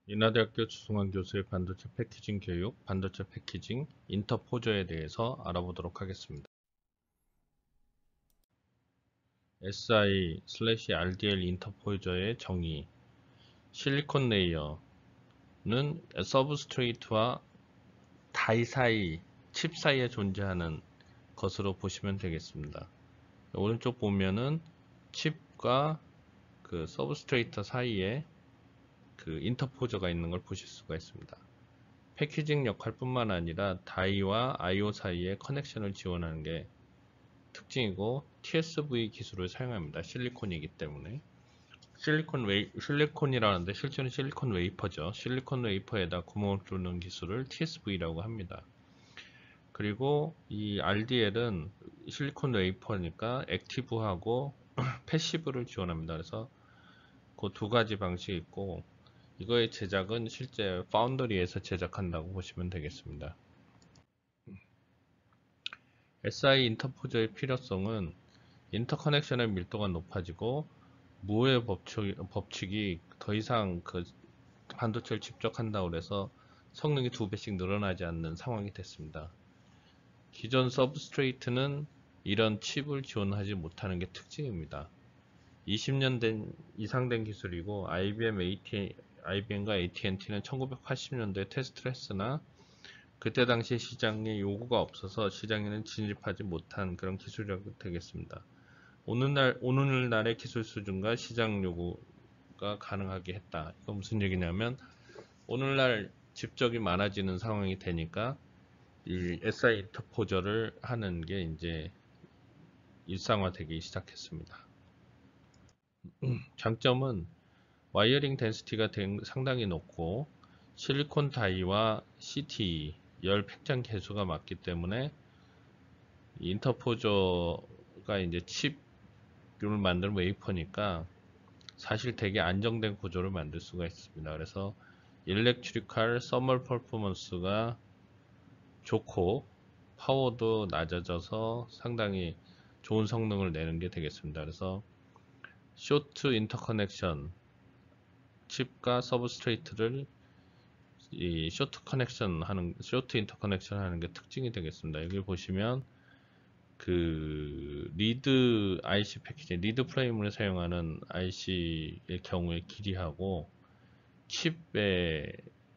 인하대학교 주승환 교수의 반도체 패키징 교육, 반도체 패키징, 인터포저에 대해서 알아보도록 하겠습니다. SI/RDL 인터포저의 정의. 실리콘 레이어는 서브스트레이트와 다이 사이, 칩 사이에 존재하는 것으로 보시면 되겠습니다. 오른쪽 보면은 칩과 그 서브스트레이트 사이에 그 인터포저가 있는 걸 보실 수가 있습니다. 패키징 역할뿐만 아니라 다이와 IO 사이에 커넥션을 지원하는 게 특징이고 TSV 기술을 사용합니다. 실리콘이기 때문에 실리콘이라는데 실제는 실리콘 웨이퍼죠. 실리콘 웨이퍼에다 구멍을 뚫는 기술을 TSV라고 합니다. 그리고 이 RDL은 실리콘 웨이퍼니까 액티브하고 패시브를 지원합니다. 그래서 그 두 가지 방식이 있고 이거의 제작은 실제 파운더리에서 제작한다고 보시면 되겠습니다. SI 인터포저의 필요성은 인터커넥션의 밀도가 높아지고 무의 법칙이 더 이상 그 반도체를 집적한다고 해서 성능이 2배씩 늘어나지 않는 상황이 됐습니다. 기존 서브스트레이트는 이런 칩을 지원하지 못하는 게 특징입니다. 20년 이상 된 기술이고 IBM과 AT&T는 1980년도에 테스트를 했으나 그때 당시 시장에 요구가 없어서 시장에는 진입하지 못한 그런 기술이라고 되겠습니다. 오늘날의 기술 수준과 시장 요구가 가능하게 했다. 이건 무슨 얘기냐면 오늘날 집적이 많아지는 상황이 되니까 이 SI 인터포저를 하는 게 이제 일상화되기 시작했습니다. 장점은 와이어링 덴시티가 상당히 높고 실리콘 다이와 CT 열 팽창 개수가 많기 때문에 인터포저가 이제 칩을 만드는 웨이퍼니까 사실 되게 안정된 구조를 만들 수가 있습니다. 그래서 일렉트리컬 서멀 퍼포먼스가 좋고 파워도 낮아져서 상당히 좋은 성능을 내는 게 되겠습니다. 그래서 쇼트 인터커넥션 칩과 서브스트레이트를 이 쇼트 인터커넥션 하는 게 특징이 되겠습니다. 여기 보시면 그 리드 IC 패키지, 리드 프레임을 사용하는 IC의 경우에 길이하고 칩의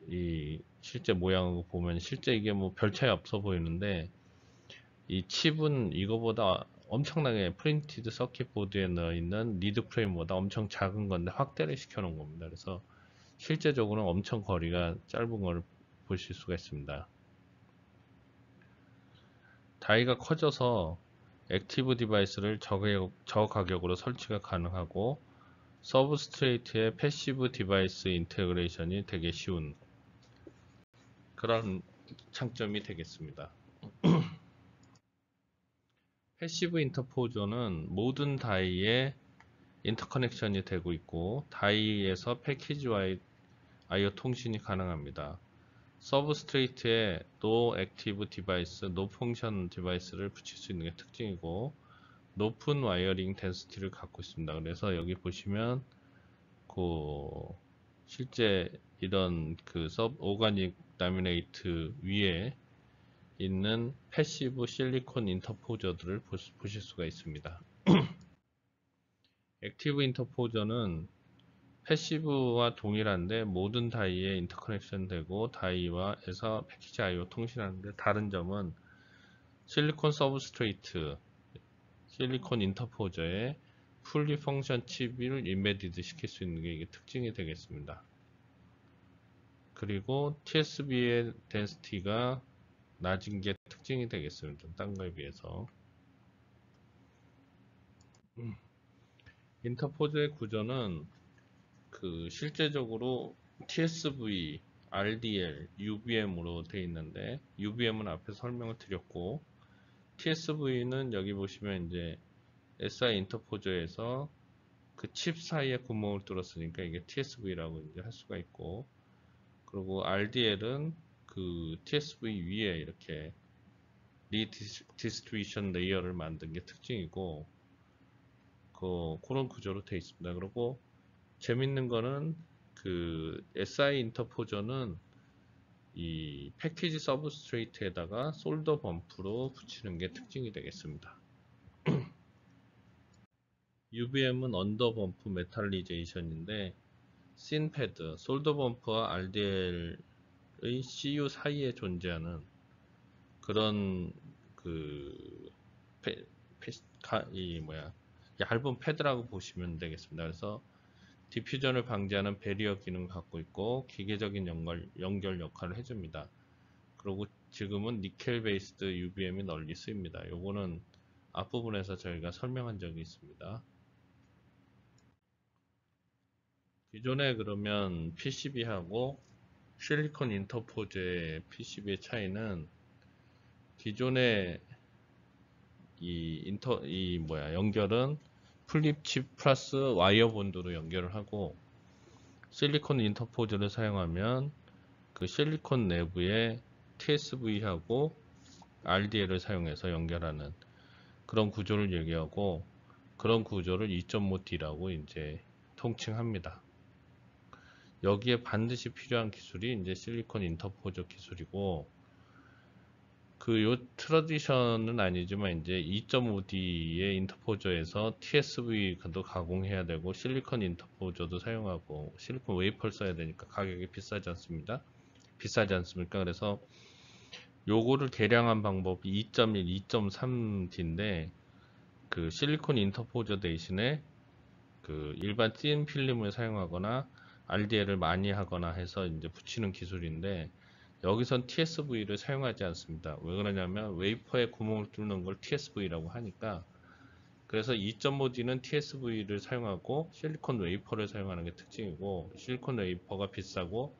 이 실제 모양을 보면 실제 이게 뭐 별 차이 없어 보이는데 이 칩은 이거보다 엄청나게 프린티드 서킷 보드에 넣어 있는 리드 프레임보다 엄청 작은 건데 확대를 시켜 놓은 겁니다. 그래서 실제적으로는 엄청 거리가 짧은 걸 보실 수가 있습니다. 다이가 커져서 액티브 디바이스를 저가격으로 설치가 가능하고 서브스트레이트의 패시브 디바이스 인테그레이션이 되게 쉬운 그런 장점이 되겠습니다. 패시브 인터포저는 모든 다이에 인터커넥션이 되고 있고 다이에서 패키지와의 IO 통신이 가능합니다. 서브스트레이트에 No Active Device, No Function 디바이스를 붙일 수 있는 게 특징이고 높은 와이어링 덴시티를 갖고 있습니다. 그래서 여기 보시면 그 실제 이런 그 오가닉 라미네이트 위에 있는 패시브 실리콘 인터포저들을 보실 수가 있습니다. 액티브 인터포저는 패시브와 동일한데 모든 다이에 인터커넥션 되고 다이와에서 패키지 IO 통신하는데 다른 점은 실리콘 서브스트레이트, 실리콘 인터포저에 풀리 펑션 칩을 인베디드 시킬 수 있는 게 이게 특징이 되겠습니다. 그리고 TSV의 덴시티가 낮은 게 특징이 되겠습니다. 딴 거에 비해서. 인터포저의 구조는 그 실제적으로 TSV, RDL, UBM으로 되어 있는데 UBM은 앞에서 설명을 드렸고 TSV는 여기 보시면 이제 SI 인터포저에서 그 칩 사이에 구멍을 뚫었으니까 이게 TSV라고 이제 할 수가 있고 그리고 RDL은 그 TSV 위에 이렇게 리디스트리뷰션 레이어를 만든 게 특징이고 그런 구조로 되어 있습니다. 그리고 재밌는 거는 그 SI 인터포저는 이 패키지 서브스트레이트에다가 솔더 범프로 붙이는 게 특징이 되겠습니다. UBM은 언더 범프 메탈리제이션인데 씬 패드, 솔더 범프와 RDL의 CU 사이에 존재하는 그런 그 얇은 패드라고 보시면 되겠습니다. 그래서 디퓨전을 방지하는 배리어 기능을 갖고 있고 기계적인 연결 역할을 해줍니다. 그리고 지금은 니켈 베이스드 UBM이 널리 쓰입니다. 요거는 앞부분에서 저희가 설명한 적이 있습니다. 기존에 그러면 PCB하고 실리콘 인터포즈의 PCB의 차이는 기존에 연결은 플립칩 플러스 와이어 본드로 연결을 하고 실리콘 인터포즈를 사용하면 그 실리콘 내부에 TSV하고 RDL을 사용해서 연결하는 그런 구조를 얘기하고 그런 구조를 2.5D라고 이제 통칭합니다. 여기에 반드시 필요한 기술이 이제 실리콘 인터포저 기술이고 요 트러디션은 아니지만 이제 2.5D의 인터포저에서 TSV도 가공해야 되고 실리콘 인터포저도 사용하고 실리콘 웨이퍼를 써야 되니까 가격이 비싸지 않습니까? 그래서 요거를 개량한 방법이 2.1, 2.3D인데 그 실리콘 인터포저 대신에 그 일반 씬 필름을 사용하거나 RDL을 많이 하거나 해서 이제 붙이는 기술인데 여기선 TSV를 사용하지 않습니다. 왜 그러냐면 웨이퍼에 구멍을 뚫는 걸 TSV라고 하니까 그래서 2.5D는 TSV를 사용하고 실리콘 웨이퍼를 사용하는 게 특징이고 실리콘 웨이퍼가 비싸고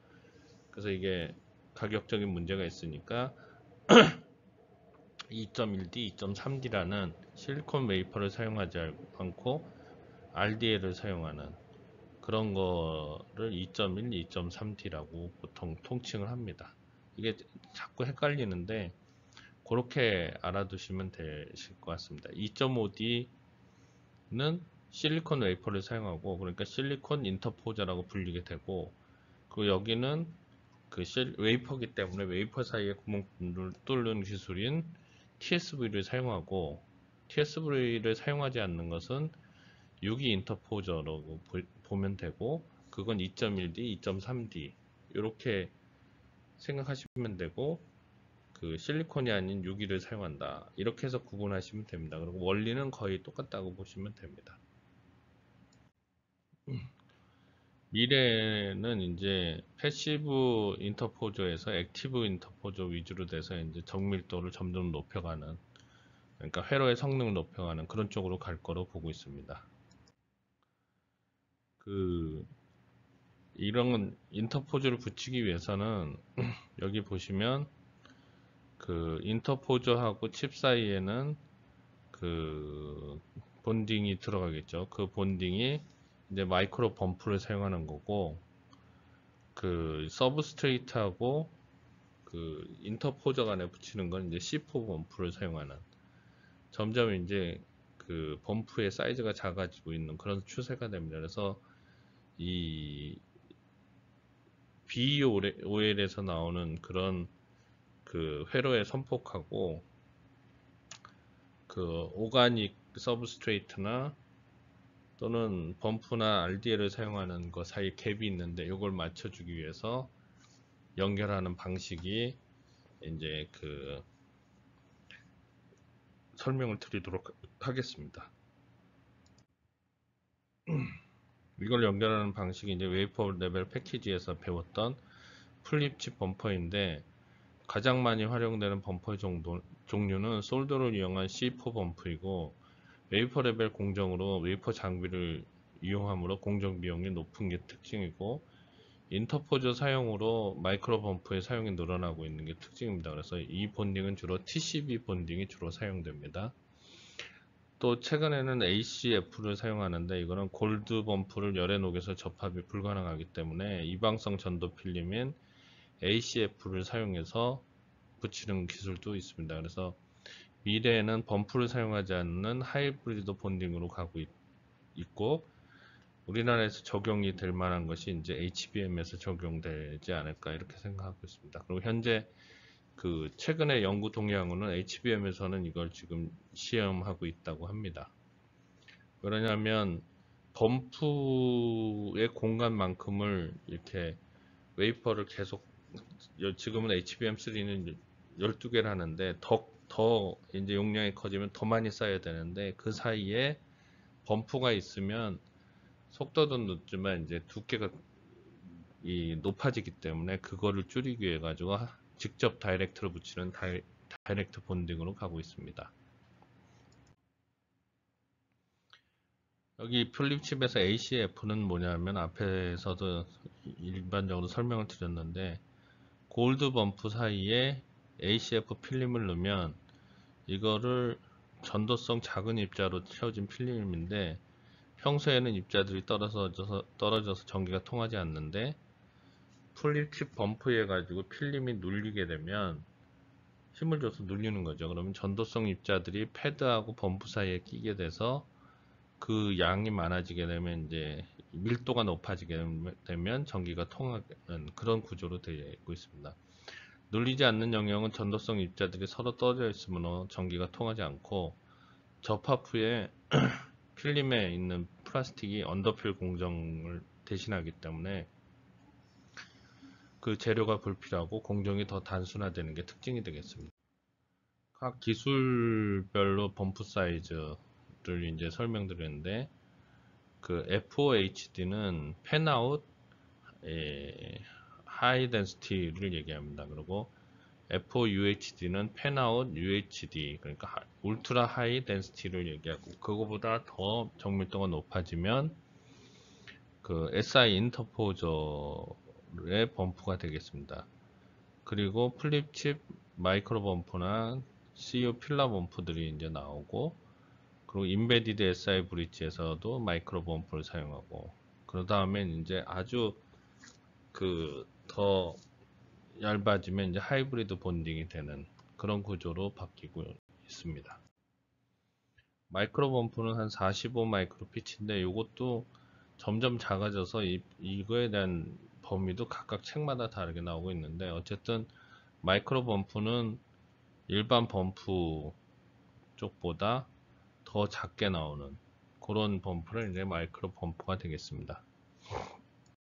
그래서 이게 가격적인 문제가 있으니까 2.1D, 2.3D라는 실리콘 웨이퍼를 사용하지 않고 RDL을 사용하는 그런 거를 2.1, 2.3D라고 보통 통칭을 합니다. 이게 자꾸 헷갈리는데 그렇게 알아두시면 되실 것 같습니다. 2.5D는 실리콘 웨이퍼를 사용하고 그러니까 실리콘 인터포저라고 불리게 되고 그리고 여기는 그 웨이퍼기 때문에 웨이퍼 사이에 구멍을 뚫는 기술인 TSV를 사용하고 TSV를 사용하지 않는 것은 유기 인터포저라고 보면 되고 그건 2.1D, 2.3D 이렇게 생각하시면 되고 그 실리콘이 아닌 유기를 사용한다 이렇게 해서 구분하시면 됩니다. 그리고 원리는 거의 똑같다고 보시면 됩니다. 미래는 이제 패시브 인터포저에서 액티브 인터포저 위주로 돼서 이제 정밀도를 점점 높여가는 그러니까 회로의 성능을 높여가는 그런 쪽으로 갈 거로 보고 있습니다. 그 이런 인터포저를 붙이기 위해서는 여기 보시면 그 인터포저하고 칩 사이에는 그 본딩이 들어가겠죠. 그 본딩이 이제 마이크로 범프를 사용하는 거고 그 서브스트레이트하고 그 인터포저 간에 붙이는 건 이제 C4 범프를 사용하는 점점 이제 그 범프의 사이즈가 작아지고 있는 그런 추세가 됩니다. 그래서 이 BOL에서 나오는 그런 그 회로의 선폭하고 그 오가닉 서브스트레이트나 또는 범프나 RDL을 사용하는 것 사이 갭이 있는데 이걸 맞춰주기 위해서 연결하는 방식이 이제 그 설명을 드리도록 하겠습니다. 이걸 연결하는 방식이 이제 웨이퍼 레벨 패키지에서 배웠던 플립칩 범퍼인데 가장 많이 활용되는 범퍼의 종류는 솔더를 이용한 C4 범프이고 웨이퍼 레벨 공정으로 웨이퍼 장비를 이용함으로 공정 비용이 높은 게 특징이고 인터포저 사용으로 마이크로 범프의 사용이 늘어나고 있는 게 특징입니다. 그래서 이 본딩은 주로 TCB 본딩이 주로 사용됩니다. 또 최근에는 ACF를 사용하는데 이거는 골드 범프를 열에 녹여서 접합이 불가능하기 때문에 이방성 전도 필름인 ACF를 사용해서 붙이는 기술도 있습니다. 그래서 미래에는 범프를 사용하지 않는 하이브리드 본딩으로 가고 있고 우리나라에서 적용이 될 만한 것이 이제 HBM에서 적용되지 않을까 이렇게 생각하고 있습니다. 그리고 현재 그 최근에 연구 동향으로는 HBM에서는 이걸 지금 시험하고 있다고 합니다. 왜냐하면 범프의 공간만큼을 이렇게 웨이퍼를 계속 지금은 HBM3는 12개를 하는데 더 이제 용량이 커지면 더 많이 쌓여야 되는데 그 사이에 범프가 있으면 속도도 늦지만 이제 두께가 높아지기 때문에 그거를 줄이기 위해 가지고 직접 다이렉트로 붙이는 다이렉트 본딩으로 가고 있습니다. 여기 플립칩에서 ACF는 뭐냐면 앞에서도 일반적으로 설명을 드렸는데 골드 범프 사이에 ACF 필름을 넣으면 이거를 전도성 작은 입자로 채워진 필름인데 평소에는 입자들이 떨어져서 전기가 통하지 않는데 플립칩 범프에 가지고 필름이 눌리게 되면 힘을 줘서 눌리는 거죠. 그러면 전도성 입자들이 패드하고 범프 사이에 끼게 돼서 그 양이 많아지게 되면 이제 밀도가 높아지게 되면 전기가 통하는 그런 구조로 되어 있습니다. 눌리지 않는 영역은 전도성 입자들이 서로 떨어져 있으므로 전기가 통하지 않고 접합 후에 필름에 있는 플라스틱이 언더필 공정을 대신하기 때문에 그 재료가 불필요하고 공정이 더 단순화되는 게 특징이 되겠습니다. 각 기술별로 범프 사이즈를 이제 설명드렸는데 그 FOHD는 팬아웃 하이 덴시티를 얘기합니다. 그리고 FOUHD는 팬아웃 UHD 그러니까 울트라 하이 덴시티를 얘기하고 그거보다 더 정밀도가 높아지면 그 SI 인터포저의 범프가 되겠습니다. 그리고 플립칩 마이크로 범프나 CU 필라 범프들이 이제 나오고 그리고 인베디드 SI 브릿지에서도 마이크로 범프를 사용하고 그 다음에 이제 아주 그 더 얇아지면 이제 하이브리드 본딩이 되는 그런 구조로 바뀌고 있습니다. 마이크로 범프는 한 45 마이크로 피치인데 이것도 점점 작아져서 이거에 대한 범위도 각각 책마다 다르게 나오고 있는데 어쨌든 마이크로 범프는 일반 범프 쪽보다 더 작게 나오는 그런 범프를 이제 마이크로 범프가 되겠습니다.